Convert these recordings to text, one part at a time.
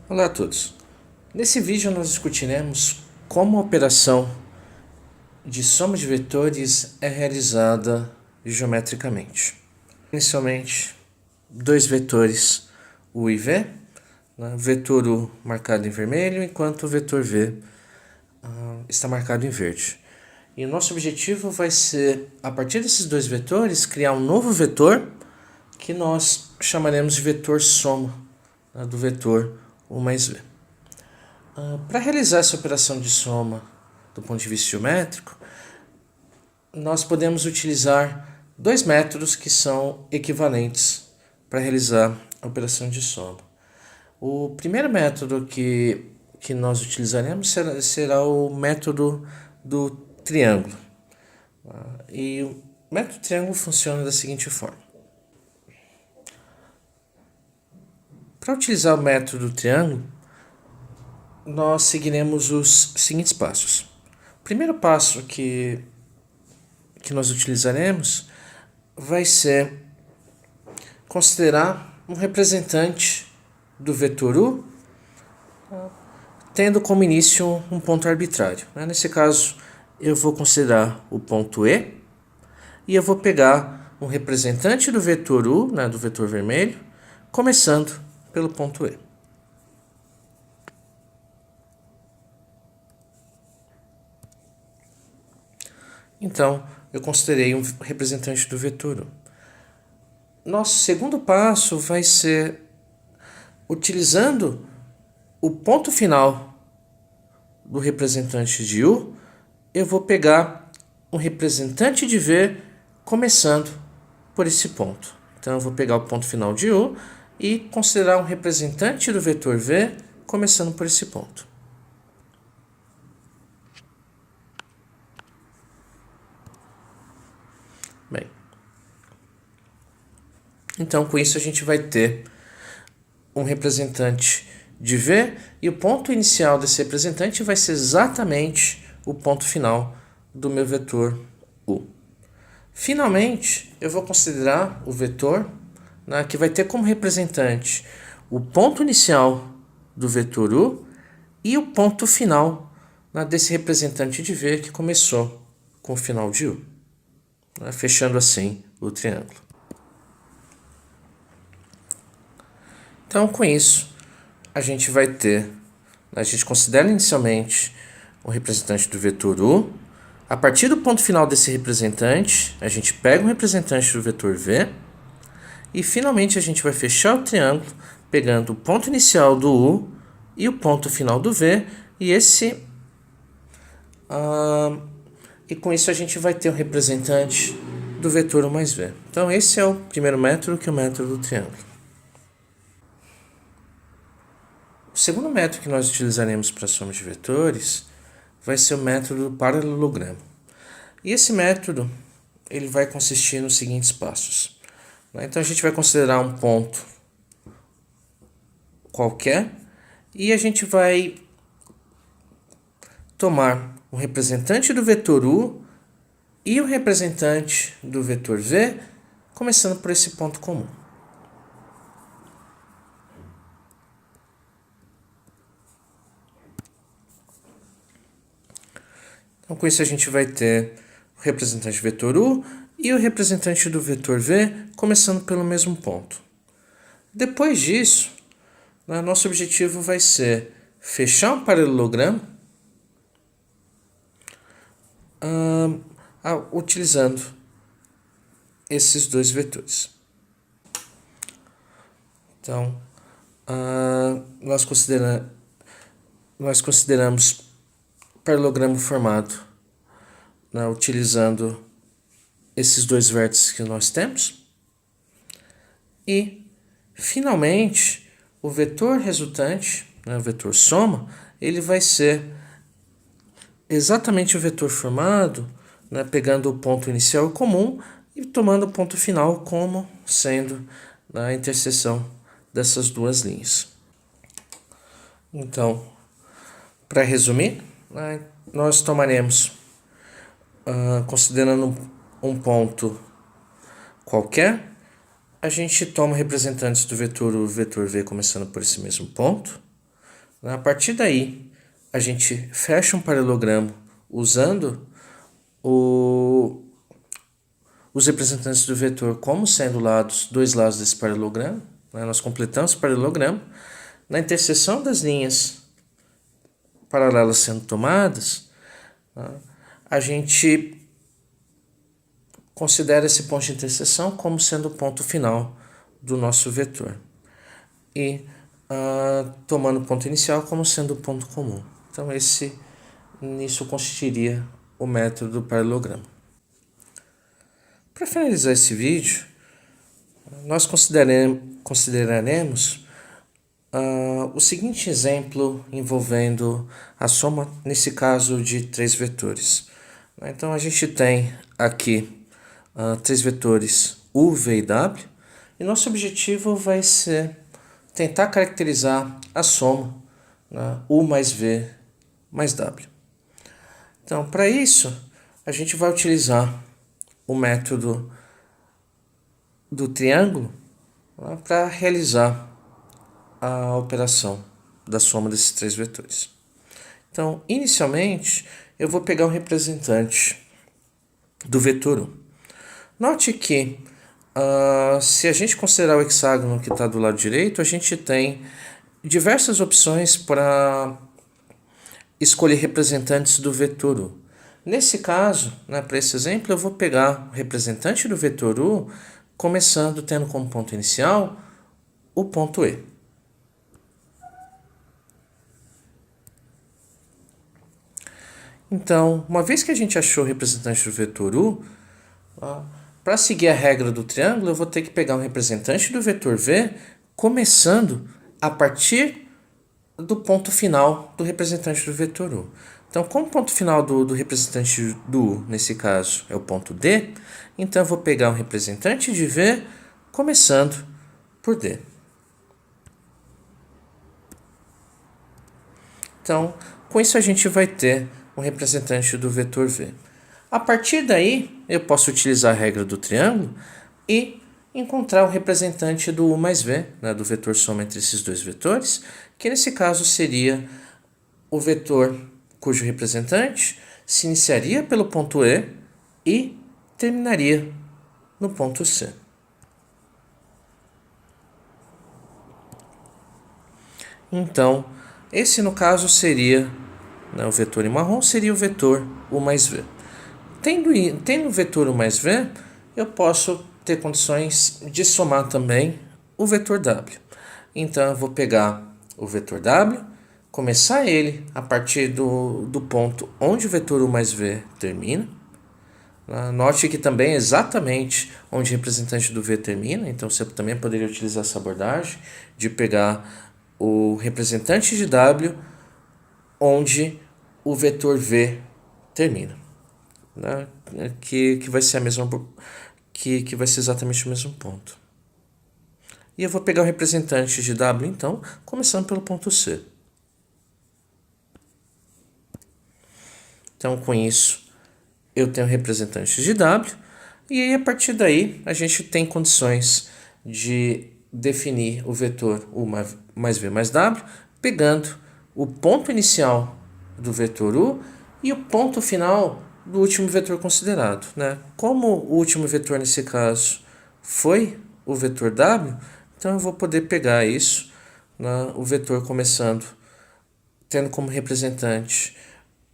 Olá a todos. Nesse vídeo nós discutiremos como a operação de soma de vetores é realizada geometricamente. Inicialmente, dois vetores U e V, né? Vetor U marcado em vermelho, enquanto o vetor V está marcado em verde. E o nosso objetivo vai ser, a partir desses dois vetores, criar um novo vetor que nós chamaremos de vetor soma, né, do vetor U mais V. Para realizar essa operação de soma do ponto de vista geométrico, nós podemos utilizar dois métodos que são equivalentes para realizar a operação de soma. O primeiro método que nós utilizaremos será o método do triângulo. E o método do triângulo funciona da seguinte forma. Para utilizar o método do triângulo, nós seguiremos os seguintes passos. O primeiro passo que nós utilizaremos vai ser considerar um representante do vetor U tendo como início um ponto arbitrário. Nesse caso, eu vou considerar o ponto E e eu vou pegar um representante do vetor U, do vetor vermelho, começando pelo ponto E. Então, eu considerei um representante do vetor U. Nosso segundo passo vai ser, utilizando o ponto final do representante de U, eu vou pegar um representante de V começando por esse ponto. Então, eu vou pegar o ponto final de U e considerar um representante do vetor V começando por esse ponto. Bem, então com isso a gente vai ter um representante de V e o ponto inicial desse representante vai ser exatamente o ponto final do meu vetor U. Finalmente, eu vou considerar o vetor, que vai ter como representante o ponto inicial do vetor U e o ponto final desse representante de V que começou com o final de U, fechando assim o triângulo. Então, com isso, a gente considera inicialmente o representante do vetor U. A partir do ponto final desse representante, a gente pega um representante do vetor V. E finalmente a gente vai fechar o triângulo pegando o ponto inicial do U e o ponto final do V. E com isso a gente vai ter o representante do vetor U mais V. Então esse é o primeiro método, que é o método do triângulo. O segundo método que nós utilizaremos para a soma de vetores vai ser o método do paralelogramo. E esse método ele vai consistir nos seguintes passos. Então a gente vai considerar um ponto qualquer e a gente vai tomar o representante do vetor U e o representante do vetor V, começando por esse ponto comum. Então, com isso, a gente vai ter o representante do vetor U e o representante do vetor V, começando pelo mesmo ponto. Depois disso, nosso objetivo vai ser fechar um paralelogramo utilizando esses dois vetores. Então, nós consideramos paralelogramo formado utilizando esses dois vértices que nós temos. E, finalmente, o vetor resultante, o vetor soma, ele vai ser exatamente o vetor formado, pegando o ponto inicial comum e tomando o ponto final como sendo a interseção dessas duas linhas. Então, para resumir, nós tomaremos, considerando um ponto qualquer, a gente toma representantes do vetor U e vetor V começando por esse mesmo ponto. A partir daí, a gente fecha um paralelogramo usando os representantes do vetor como sendo dois lados desse paralelogramo. Nós completamos o paralelogramo. Na interseção das linhas paralelas sendo tomadas, a gente considera esse ponto de interseção como sendo o ponto final do nosso vetor. E tomando o ponto inicial como sendo o ponto comum. Então nisso consistiria o método do paralelogramo. Para finalizar esse vídeo, nós consideraremos o seguinte exemplo envolvendo a soma, nesse caso, de três vetores. Então a gente tem aqui três vetores U, V e W, e nosso objetivo vai ser tentar caracterizar a soma U mais V mais W. Então, para isso, a gente vai utilizar o método do triângulo para realizar a operação da soma desses três vetores. Então, inicialmente, eu vou pegar um representante do vetor U. Note que, se a gente considerar o hexágono que está do lado direito, a gente tem diversas opções para escolher representantes do vetor U. Nesse caso, para esse exemplo, eu vou pegar o representante do vetor U, tendo como ponto inicial o ponto E. Então, uma vez que a gente achou o representante do vetor U, para seguir a regra do triângulo, eu vou ter que pegar um representante do vetor V, começando a partir do ponto final do representante do vetor U. Então, como o ponto final do representante do U, nesse caso, é o ponto D, então eu vou pegar um representante de V, começando por D. Então, com isso a gente vai ter um representante do vetor V. A partir daí, eu posso utilizar a regra do triângulo e encontrar o representante do U mais V, do vetor soma entre esses dois vetores, que nesse caso seria o vetor cujo representante se iniciaria pelo ponto E e terminaria no ponto C. Então, esse no caso seria, o vetor em marrom seria o vetor U mais V. Tendo o vetor U mais V, eu posso ter condições de somar também o vetor W. Então, eu vou pegar o vetor W, começar ele a partir do ponto onde o vetor U mais V termina. Note que também é exatamente onde o representante do V termina, então você também poderia utilizar essa abordagem de pegar o representante de W onde o vetor V termina, que vai ser que vai ser exatamente o mesmo ponto. E eu vou pegar o representante de W, então, começando pelo ponto C. Então, com isso, eu tenho representantes de W, e aí, a partir daí, a gente tem condições de definir o vetor U mais V mais W, pegando o ponto inicial do vetor U e o ponto final do último vetor considerado. Como o último vetor, nesse caso, foi o vetor W, então eu vou poder pegar isso, o vetor começando, tendo como representante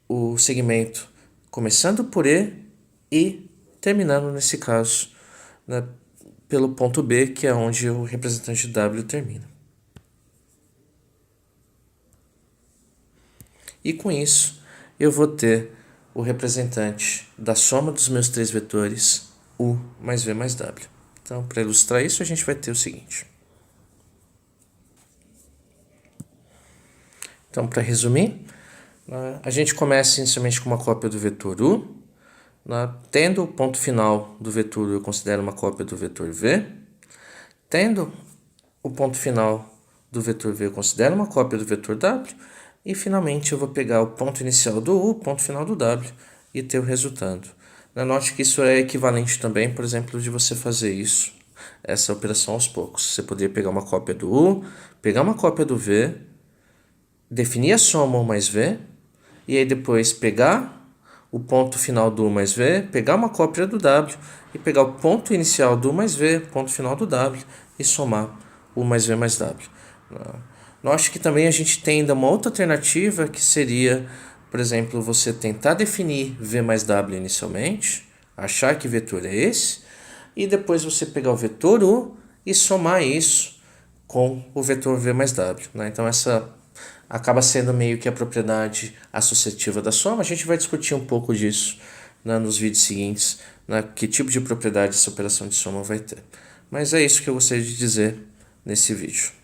o segmento começando por E e terminando, nesse caso, pelo ponto B, que é onde o representante W termina. E com isso, eu vou ter o representante da soma dos meus três vetores U mais V mais W. Então, para ilustrar isso, a gente vai ter o seguinte. Então, para resumir, a gente começa inicialmente com uma cópia do vetor U. Tendo o ponto final do vetor U, eu considero uma cópia do vetor V. Tendo o ponto final do vetor V, eu considero uma cópia do vetor W. E, finalmente, eu vou pegar o ponto inicial do U, o ponto final do W, e ter o resultado. Note que isso é equivalente também, por exemplo, de você fazer essa operação aos poucos. Você poderia pegar uma cópia do U, pegar uma cópia do V, definir a soma U mais V, e aí depois pegar o ponto final do U mais V, pegar uma cópia do W e pegar o ponto inicial do U mais V, ponto final do W e somar U mais V mais W. Eu acho que também a gente tem ainda uma outra alternativa que seria, por exemplo, você tentar definir V mais W inicialmente, achar que vetor é esse, e depois você pegar o vetor U e somar isso com o vetor V mais W. Então essa acaba sendo meio que a propriedade associativa da soma. A gente vai discutir um pouco disso nos vídeos seguintes, que tipo de propriedade essa operação de soma vai ter. Mas é isso que eu gostaria de dizer nesse vídeo.